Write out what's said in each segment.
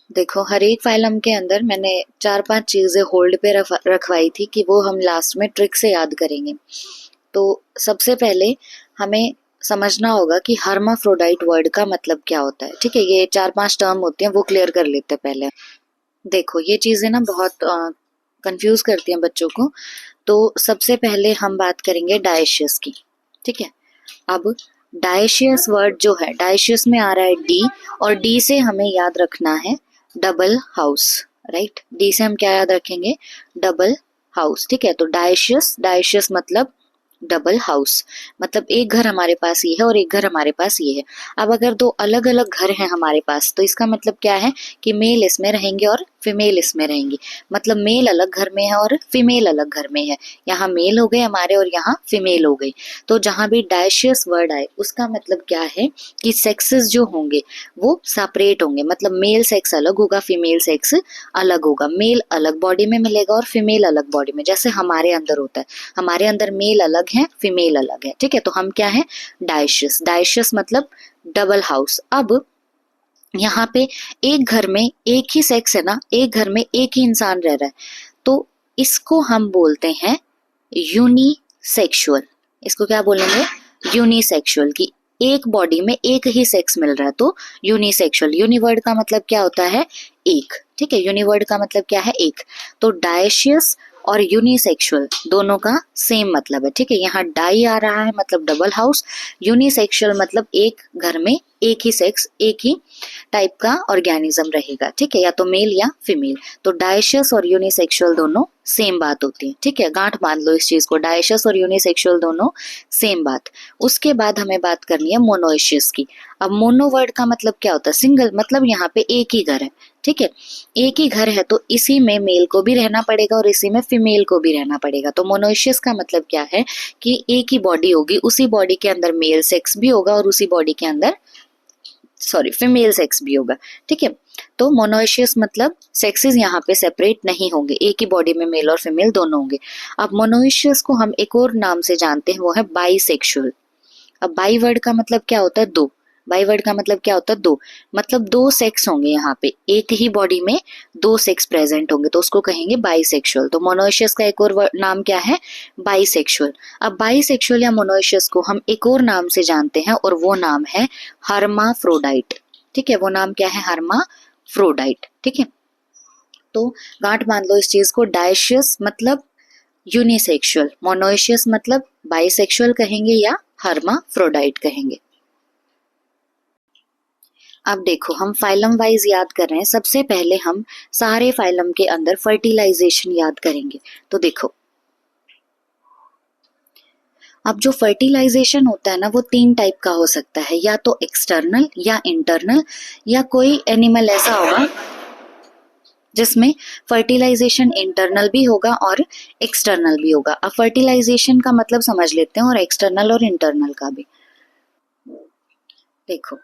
देखो, हर एक फाइलम के अंदर मैंने 4-5 चीजें होल्ड पे रखवाई थी कि वो हम लास्ट में ट्रिक से याद करेंगे। तो सबसे पहले हमें समझना होगा कि हर्माफ्रोडाइट वर्ड का मतलब क्या होता है। ठीक है, ये 4-5 टर्म होते हैं, वो क्लियर कर लेते हैं पहले। देखो, ये चीजें ना बहुत कंफ्यूज करती हैं बच्चों को। तो सबसे पहले हम बात करेंगे डायशियस की। ठीक है, अब डायशियस वर्ड जो है, डायशियस में आ रहा है डी, और डी से हमें याद रखना है डबल हाउस। राइट, डी से हम क्या याद रखेंगे? Double house. ठीक है, तो डायशियस, डायशियस मतलब डबल हाउस, मतलब एक घर हमारे पास ये है और एक घर हमारे पास ये है। अब अगर दो अलग अलग घर हैं हमारे पास, तो इसका मतलब क्या है कि मेल इसमें रहेंगे और फीमेल इसमें रहेंगी। मतलब मेल अलग घर में है और फीमेल अलग घर में है। यहाँ मेल हो गए हमारे और यहाँ फीमेल हो गई। तो जहां भी डायशियस वर्ड आए, उसका मतलब क्या है कि सेक्सेस जो होंगे वो सेपरेट होंगे। मतलब मेल सेक्स अलग होगा, फीमेल सेक्स अलग होगा। मेल अलग बॉडी में मिलेगा और फीमेल अलग बॉडी में, जैसे हमारे अंदर होता है। हमारे अंदर मेल अलग है, फीमेल अलग है। ठीक है, तो हम क्या है? डायशियस। डायशियस मतलब डबल हाउस। अब यहाँ पे एक घर में एक ही सेक्स है ना, एक घर में एक ही इंसान रह रहा है, तो इसको हम बोलते हैं यूनिसेक्सुअल। इसको क्या बोलेंगे? यूनिसेक्सुअल, की एक बॉडी में एक ही सेक्स मिल रहा है, तो यूनिसेक्सुअल। यूनिवर्ड का मतलब क्या होता है? एक। ठीक है, यूनिवर्ड का मतलब क्या है? एक। तो डायशियस और यूनिसेक्सुअल दोनों का सेम मतलब है। ठीक है, यहाँ डाई आ रहा है मतलब डबल हाउस, यूनिसेक्सुअल मतलब एक घर में एक ही सेक्स, एक ही टाइप का ऑर्गेनिज्म रहेगा। ठीक है, या तो मेल या फीमेल। तो डायशियस और यूनिसेक्सुअल दोनों सेम बात होती है। ठीक है, गांठ बांध लो इस चीज को, डायशियस और यूनिसेक्सुअल दोनों सेम बात। उसके बाद हमें बात करनी है मोनोइशियस की। अब मोनो वर्ड का मतलब क्या होता है? सिंगल, मतलब यहाँ पे एक ही घर है। ठीक है, एक ही घर है, तो इसी में मेल को भी रहना पड़ेगा और इसी में फीमेल को भी रहना पड़ेगा। तो मोनोइशियस का मतलब क्या है कि एक ही बॉडी होगी, उसी बॉडी के अंदर मेल सेक्स भी होगा और उसी बॉडी के अंदर फीमेल सेक्स भी होगा। ठीक है, तो मोनोइशियस मतलब सेक्सेस यहाँ पे सेपरेट नहीं होंगे, एक ही बॉडी में मेल और फीमेल दोनों होंगे। अब मोनोइशियस को हम एक और नाम से जानते हैं, वो है बाइसेक्सुअल। अब बाई वर्ड का मतलब क्या होता है? दो। बाई वर्ड का मतलब क्या होता है? दो। मतलब दो सेक्स होंगे यहाँ पे, एक ही बॉडी में दो सेक्स प्रेजेंट होंगे, तो उसको कहेंगे बाइसेक्सुअल। तो मोनोइशियस का एक और नाम क्या है? बाइसेक्सुअल। अब बाइसेक्सुअल या मोनोइशियस को हम एक और नाम से जानते हैं और वो नाम है हर्माफ्रोडाइट। ठीक है, वो नाम क्या है? हर्माफ्रोडाइट। ठीक है, तो गांठ बांध लो इस चीज को, डायशियस मतलब यूनिसेक्सुअल, मोनोइशियस मतलब बाइसेक्सुअल कहेंगे या हर्माफ्रोडाइट कहेंगे। अब देखो, हम फाइलम वाइज याद कर रहे हैं। सबसे पहले हम सारे फाइलम के अंदर फर्टिलाइजेशन याद करेंगे। तो देखो, अब जो फर्टिलाइजेशन होता है ना, वो 3 टाइप का हो सकता है, या तो एक्सटर्नल या इंटरनल, या कोई एनिमल ऐसा होगा जिसमें फर्टिलाइजेशन इंटरनल भी होगा और एक्सटर्नल भी होगा। अब फर्टिलाइजेशन का मतलब समझ लेते हैं और एक्सटर्नल और इंटरनल का भी। देखो,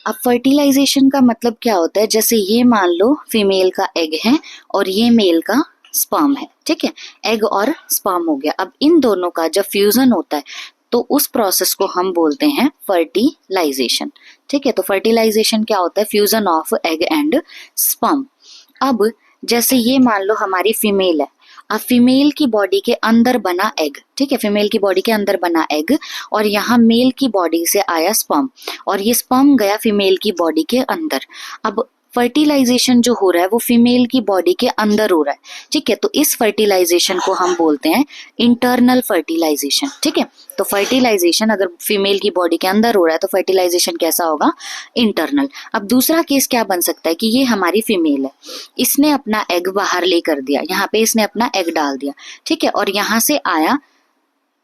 अब फर्टिलाइजेशन का मतलब क्या होता है? जैसे ये मान लो फीमेल का एग है और ये मेल का स्पर्म है। ठीक है, एग और स्पर्म हो गया। अब इन दोनों का जब फ्यूजन होता है, तो उस प्रोसेस को हम बोलते हैं फर्टिलाइजेशन। ठीक है, तो फर्टिलाइजेशन क्या होता है? Fusion of egg and sperm. अब जैसे ये मान लो हमारी फीमेल है, अब फीमेल की बॉडी के अंदर बना एग। ठीक है, फीमेल की बॉडी के अंदर बना एग, और यहाँ मेल की बॉडी से आया स्पर्म, और ये स्पर्म गया फीमेल की बॉडी के अंदर। अब फर्टिलाइजेशन जो हो रहा है वो फीमेल की बॉडी के अंदर हो रहा है। ठीक है, तो इस फर्टिलाइजेशन को हम बोलते हैं इंटरनल फर्टिलाइजेशन। ठीक है, तो फर्टिलाइजेशन अगर फीमेल की बॉडी के अंदर हो रहा है तो फर्टिलाइजेशन कैसा होगा? इंटरनल। अब दूसरा केस क्या बन सकता है कि ये हमारी फीमेल है, इसने अपना एग बाहर लेकर दिया, यहाँ पे इसने अपना एग डाल दिया। ठीक है, और यहाँ से आया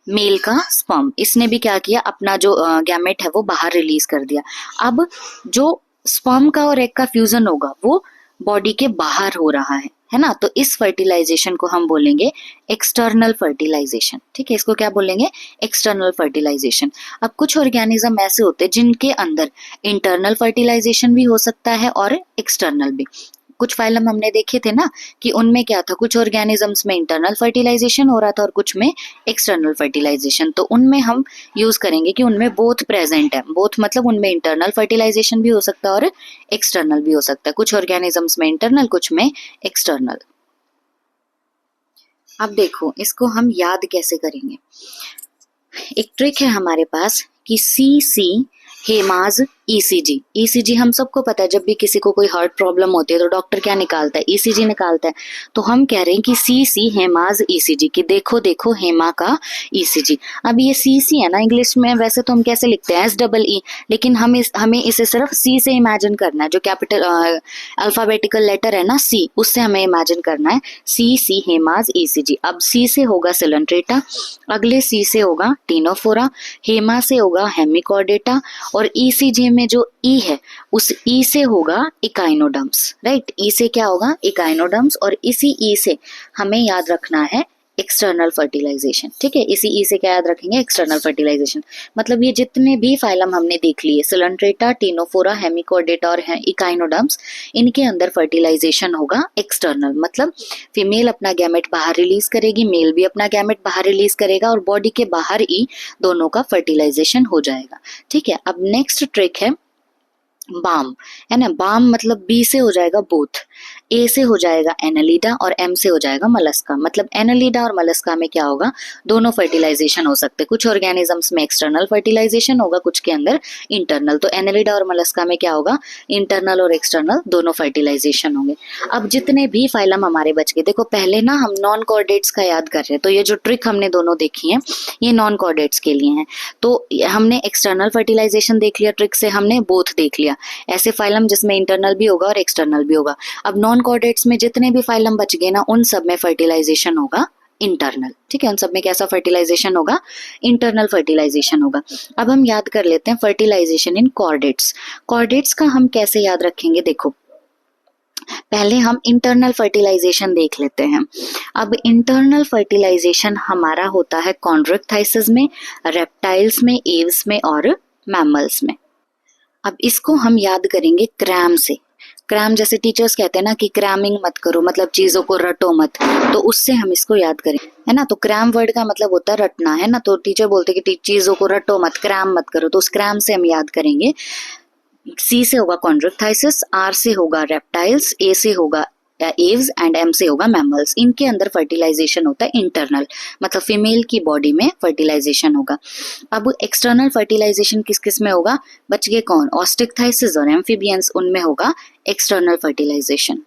मेल का स्पर्म, इसने भी क्या किया? अपना जो गैमेट है वो बाहर रिलीज कर दिया। अब जो स्पर्म का और एग का फ्यूजन होगा वो बॉडी के बाहर हो रहा है ना, तो इस फर्टिलाइजेशन को हम बोलेंगे एक्सटर्नल फर्टिलाइजेशन। ठीक है, इसको क्या बोलेंगे? External fertilisation. अब कुछ ऑर्गेनिज्म ऐसे होते हैं जिनके अंदर इंटरनल फर्टिलाइजेशन भी हो सकता है और एक्सटर्नल भी। कुछ फाइलम हमने देखे थे ना कि उनमें क्या था, कुछ ऑर्गेनिजम्स में इंटरनल फर्टिलाइजेशन हो रहा था और कुछ में एक्सटर्नल फर्टिलाइजेशन। तो उनमें हम यूज करेंगे कि उनमें बोथ प्रेजेंट है, बोथ मतलब उनमें इंटरनल फर्टिलाइजेशन भी हो सकता है और एक्सटर्नल भी हो सकता है, कुछ ऑर्गेनिजम्स में इंटरनल कुछ में एक्सटर्नल। अब देखो इसको हम याद कैसे करेंगे। एक ट्रिक है हमारे पास कि सी हेमाज ईसीजी। ईसीजी हम सबको पता है, जब भी किसी को कोई हार्ट प्रॉब्लम होती है तो डॉक्टर क्या निकालता है, ईसीजी निकालता है। तो हम कह रहे हैं कि सी हेमाज ईसीजी, कि देखो देखो हेमा का ईसीजी। अब ये सी है ना, इंग्लिश में वैसे तो हम कैसे लिखते हैं SEE, लेकिन हमें इसे सिर्फ सी से इमेजिन करना है, जो कैपिटल अल्फाबेटिकल लेटर है ना सी, उससे हमें इमेजिन करना है सी हेमाज ईसीजी। अब सी से होगा सिलेंट्रेटा, अगले सी से होगा टीनोफोरा, हेमा से होगा हेमिकॉर्डेटा, और ईसीजी में जो ई है उस ई से होगा इकाइनोडर्म्स, राइट। ई से क्या होगा, इकाइनोडर्म्स, और इसी ई से हमें याद रखना है एक्सटर्नल फर्टिलाइजेशन, ठीक है। इसी ई से क्या याद रखेंगे, एक्सटर्नल फर्टिलाइजेशन। मतलब ये जितने भी फाइलम हमने देख लिए, सिलेंट्रेटा, टीनोफोरा, हेमिकॉर्डेटा और इकाइनोडर्म्स, इनके अंदर फर्टिलाइजेशन होगा एक्सटर्नल। मतलब फीमेल अपना गैमेट बाहर रिलीज करेगी, मेल भी अपना गैमेट बाहर रिलीज करेगा, और बॉडी के बाहर ही दोनों का फर्टिलाइजेशन हो जाएगा, ठीक है। अब नेक्स्ट ट्रिक है बाम, है ना। बाम मतलब बी से हो जाएगा बोथ, ए से हो जाएगा एनालिडा और एम से हो जाएगा मलस्का। मतलब एनालिडा और मलस्का में क्या होगा, दोनों फर्टिलाइजेशन हो सकते हैं। कुछ ऑर्गेनिजम्स में एक्सटर्नल फर्टिलाइजेशन होगा, कुछ के अंदर इंटरनल। तो एनालिडा और मलस्का में क्या होगा, इंटरनल और एक्सटर्नल दोनों फर्टिलाइजेशन होंगे। अब जितने भी फाइलम हमारे बच गए, देखो पहले ना हम नॉन कॉर्डेट्स का याद कर रहे हैं, तो ये जो ट्रिक हमने दोनों देखी है ये नॉन कॉर्डेट्स के लिए है। तो हमने एक्सटर्नल फर्टिलाइजेशन देख लिया, ट्रिक से हमने बोथ देख लिया, ऐसे फाइलम जिसमें इंटरनल भी होगा और एक्सटर्नल भी होगा। अब नॉन कॉर्डेट्स में जितने भी फाइलम बच गए ना, उन सब में फर्टिलाइजेशन होगा इंटरनल, ठीक है। उन सब में कैसा फर्टिलाइजेशन होगा, इंटरनल फर्टिलाइजेशन होगा। अब हम याद कर लेते हैं फर्टिलाइजेशन इन कॉर्डेट्स। कॉर्डेट्स का हम कैसे याद रखेंगे, देखो पहले हम इंटरनल फर्टिलाइजेशन देख लेते हैं। अब इंटरनल फर्टिलाइजेशन हमारा होता है कॉन्ड्रिक्टाइसिस में, रेप्टाइल्स में, एव्स में और मैमल्स में। अब इसको हम याद करेंगे क्रैम से। क्रैम जैसे टीचर्स कहते हैं ना कि क्रैमिंग मत करो, मतलब चीजों को रटो मत, तो उससे हम इसको याद करें, है ना। तो क्रैम वर्ड का मतलब होता है रटना, है ना। तो टीचर बोलते हैं कि चीजों को रटो मत, क्रैम मत करो, तो उस क्रैम से हम याद करेंगे। सी से होगा कॉन्ड्रिक्टाइसिस, आर से होगा रेप्टाइल्स, ए से होगा एव्स एंड एम से होगा मैमल्स। इनके अंदर फर्टिलाइजेशन होता है इंटरनल, मतलब फीमेल की बॉडी में फर्टिलाइजेशन होगा। अब एक्सटर्नल फर्टिलाइजेशन किस किस में होगा, बच गए कौन, ऑस्टिकथाइसिस और एम्फीबियंस, उनमें होगा एक्सटर्नल फर्टिलाइजेशन।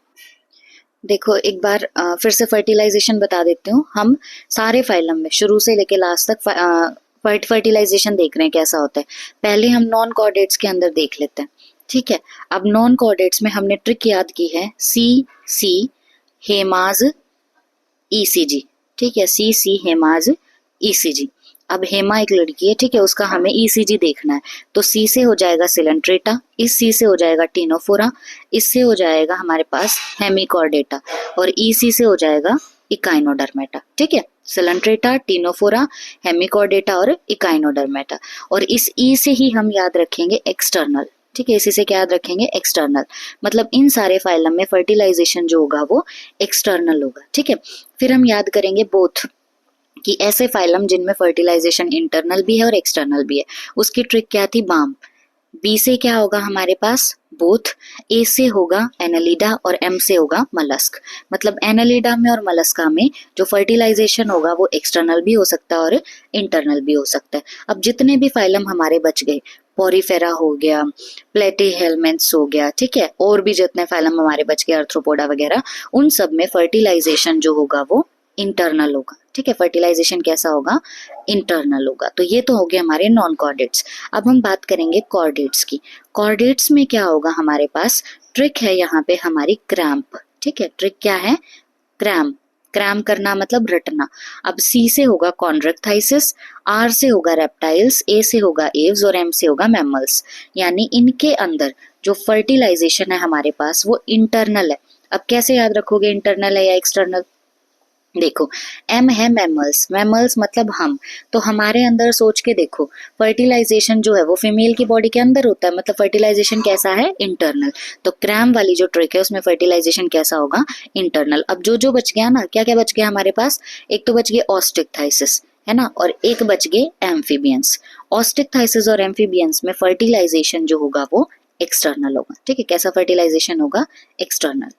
देखो एक बार फिर से फर्टिलाइजेशन बता देती हूँ। हम सारे फाइलम में शुरू से लेके लास्ट तक फर्टिलाइजेशन देख रहे हैं कैसा होता है। पहले हम नॉन कॉर्डेट्स के अंदर देख लेते हैं, ठीक है। अब नॉन कॉर्डेट्स में हमने ट्रिक याद की है सी हेमाज ईसीजी, ठीक है। सी हेमाज ईसीजी। अब हेमा एक लड़की है, ठीक है, उसका हमें ईसीजी देखना है। तो सी से हो जाएगा सिलेंट्रेटा, इस सी से हो जाएगा टीनोफोरा, इससे हो जाएगा हमारे पास हेमिकॉर्डेटा, और ईसी से हो जाएगा इकाइनोडर्मेटा, ठीक है। सिलेंट्रेटा, टीनोफोरा, हेमिकॉर्डेटा और इकाइनोडर्मेटा। और इस ई से ही हम याद रखेंगे एक्सटर्नल, ठीक है। इसी से क्या याद रखेंगे, एक्सटर्नल। मतलब इन सारे फाइलम में फर्टिलाइजेशन जो होगा वो एक्सटर्नल होगा, ठीक है। फिर हम याद करेंगे बोथ, कि ऐसे फाइलम जिनमें फर्टिलाइजेशन इंटरनल भी है और एक्सटर्नल भी है। उसकी ट्रिक क्या थी, बाम। बी से क्या होगा हमारे पास, बोथ। ए से होगा एनालिडा और एम से होगा मलस्क। मतलब एनालिडा में और मलस्का में जो फर्टिलाइजेशन होगा वो एक्सटर्नल भी हो सकता है और इंटरनल भी हो सकता है। अब जितने भी फाइलम हमारे बच गए, पोरीफेरा हो गया, प्लेटीहेलमिन्थ्स हो गया, ठीक है, और भी जितने फाइलम हमारे बच गए, आर्थ्रोपोडा वगैरह, उन सब में फर्टिलाइजेशन जो होगा वो इंटरनल होगा, ठीक है। फर्टिलाइजेशन कैसा होगा, इंटरनल होगा। तो ये तो हो गए हमारे नॉन कॉर्डेट्स। अब हम बात करेंगे कॉर्डेट्स की। कॉर्डेट्स में क्या होगा हमारे पास, ट्रिक है यहाँ पे हमारी क्रैम्प, ठीक है। ट्रिक क्या है, क्रैम्प। क्रैम करना मतलब रटना। अब सी से होगा कॉन्ड्रिक्टाइसिस, आर से होगा रेप्टाइल्स, ए से होगा एव्स और एम से होगा मैमल्स। यानी इनके अंदर जो फर्टिलाइजेशन है हमारे पास वो इंटरनल है। अब कैसे याद रखोगे इंटरनल है या एक्सटर्नल, देखो, एम है मैमल्स, मैमल्स मतलब हम, तो हमारे अंदर सोच के देखो, फर्टिलाइजेशन जो है वो फीमेल की बॉडी के अंदर होता है, मतलब फर्टिलाइजेशन कैसा है, इंटरनल। तो क्रैम वाली जो ट्रिक है उसमें फर्टिलाइजेशन कैसा होगा, इंटरनल। अब जो जो बच गया ना, क्या क्या बच गया हमारे पास, एक तो बच गए ऑस्टिकथाइसिस, है ना, और एक बच गए एम्फीबियंस। ऑस्टिकथाइसिस और एम्फीबियंस में फर्टिलाइजेशन जो होगा वो एक्सटर्नल होगा, ठीक है। कैसा फर्टिलाइजेशन होगा, एक्सटर्नल।